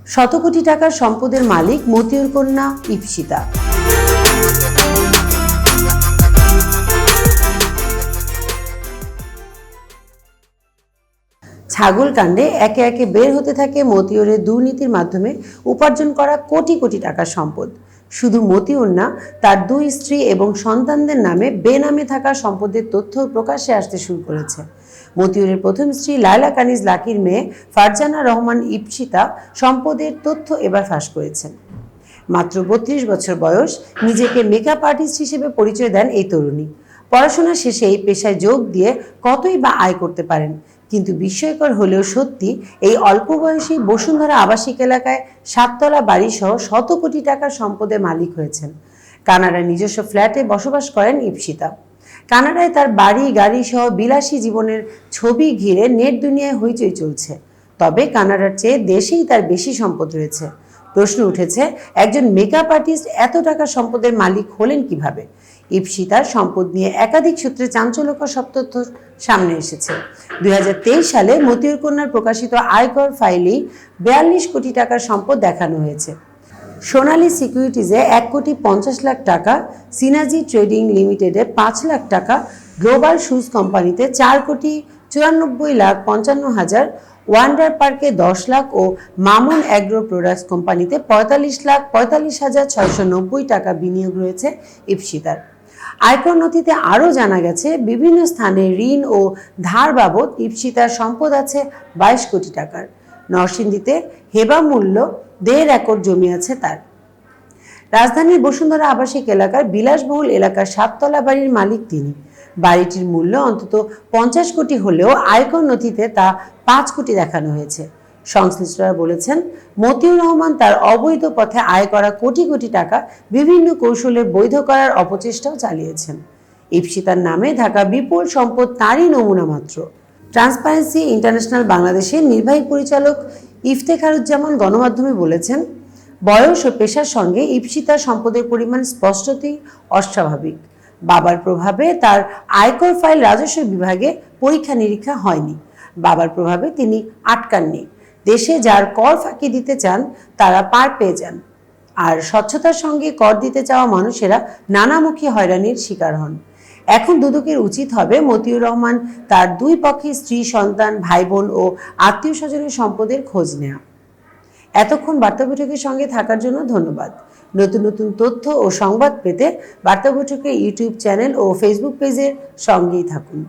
শত কোটি টাকার সম্পদের মালিক মতিউর কন্যা ইপসিতা। ছাগল কাণ্ডে একে একে বের হতে থাকে মতিউরের দুর্নীতির মাধ্যমে উপার্জন করা কোটি কোটি টাকার সম্পদ। শুধু মতিউর না, তার দুই স্ত্রী এবং সন্তানদের নামে বেনামে থাকা সম্পদের তথ্য প্রকাশ্যে আসতে শুরু করেছে। মতিউরের প্রথম স্ত্রী লায়লা কানিজ লাকির মেয়ে ফারজানা রহমান ইপসিতা সম্পদের তথ্য এবার ফাঁস করেছেন। মাত্র ৩২ বছর বয়স, নিজেকে মেকআপ আর্টিস্ট হিসেবে পরিচয় দেন এই তরুণী। পড়াশোনা শেষে এই পেশায় যোগ দিয়ে কতই বা আয় করতে পারেন, কিন্তু বিস্ময়কর হলেও সত্যি, এই অল্প বয়সী বসুন্ধরা আবাসিক এলাকায় ৭ তলা বাড়ি সহ শত কোটি টাকার সম্পদের মালিক হয়েছেন। কানাডার নিজস্ব ফ্ল্যাটে বসবাস করেন ইপসিতা। কানাডায় তার বাড়ি গাড়ি সহ বিলাসী জীবনের ছবি ঘিরে নেট দুনিয়ায় হইচই চলছে। তবে কানাডার চেয়ে দেশেই তার বেশি সম্পদ রয়েছে। প্রশ্ন উঠেছে, একজন মেকআপ আর্টিস্ট এত টাকা সম্পদের মালিক হলেন কিভাবে? ইপসিতার সম্পদ নিয়ে একাধিক সূত্রে চাঞ্চল্যকর সব তথ্য সামনে এসেছে। ২০২৩ সালে মতিউর কন্যার প্রকাশিত আয়কর ফাইলেই ৪২ কোটি টাকার সম্পদ দেখানো হয়েছে। সোনালী সিকিউরিটিজে ১,৫০,০০,০০০ টাকা, সিনাজি ট্রেডিং লিমিটেডে ৫ লাখ টাকা, গ্লোবাল শুজ কোম্পানিতে ৪,৯৪,৫৫,০০০, ওয়ান্ডার পার্কে ১০ লাখ ও মামুন অ্যাগ্রো প্রোডাক্টস কোম্পানিতে ৪৫,৪৫,৬৯০ টাকা বিনিয়োগ রয়েছে ইপসিতার। আয়কর নথিতে আরও জানা গেছে, বিভিন্ন স্থানে ঋণ ও ধার বাবদ ইপসিতার সম্পদ আছে ২২ কোটি টাকার। নরসিংদীতে হেবা মূল্য ১.৫ একর জমি আছে তার। রাজধানীর বসুন্ধরা আবাসিক এলাকার বিলাসবহুল এলাকার ৭ তলা বাড়ির মালিক তিনি। বাড়িটির মূল্য অন্তত ৫০ কোটি হলেও আয়কর নথিতে তা ৫ কোটি দেখানো হয়েছে। সংশ্লিষ্টরা বলেছেন, মতিউর রহমান তার অবৈধ পথে আয় করা কোটি কোটি টাকা বিভিন্ন কৌশলে বৈধ করার অপচেষ্টাও চালিয়েছেন। ইপসিতার নামে থাকা বিপুল সম্পদ তারই নমুনা মাত্র। ট্রান্সপারেন্সি ইন্টারন্যাশনাল বাংলাদেশের নির্বাহী পরিচালক ইফতেখারুজ্জামান গণমাধ্যমে বলেছেন, বয়স ও পেশার সঙ্গে ইপসিতার সম্পদের পরিমাণ স্পষ্টতই অস্বাভাবিক। বাবার প্রভাবে তার আয়কর ফাইল রাজস্ব বিভাগে পরীক্ষা নিরীক্ষা হয়নি। বাবার প্রভাবে তিনি আটকাননি। দেশে যার কর ফাঁকি দিতে চান তারা পার পেয়ে যান, আর স্বচ্ছতার সঙ্গে কর দিতে চাওয়া মানুষেরা নানামুখী হয়রানির শিকার হন। এখন দুদকের উচিত হবে মতিউর রহমান তার দুই পক্ষের স্ত্রী, সন্তান, ভাই বোন ও আত্মীয় স্বজনের সম্পদের খোঁজ নেওয়া। এতক্ষণ বার্তা বৈঠকের সঙ্গে থাকার জন্য ধন্যবাদ। নতুন নতুন তথ্য ও সংবাদ পেতে বার্তা বৈঠকের ইউটিউব চ্যানেল ও ফেসবুক পেজের সঙ্গেই থাকুন।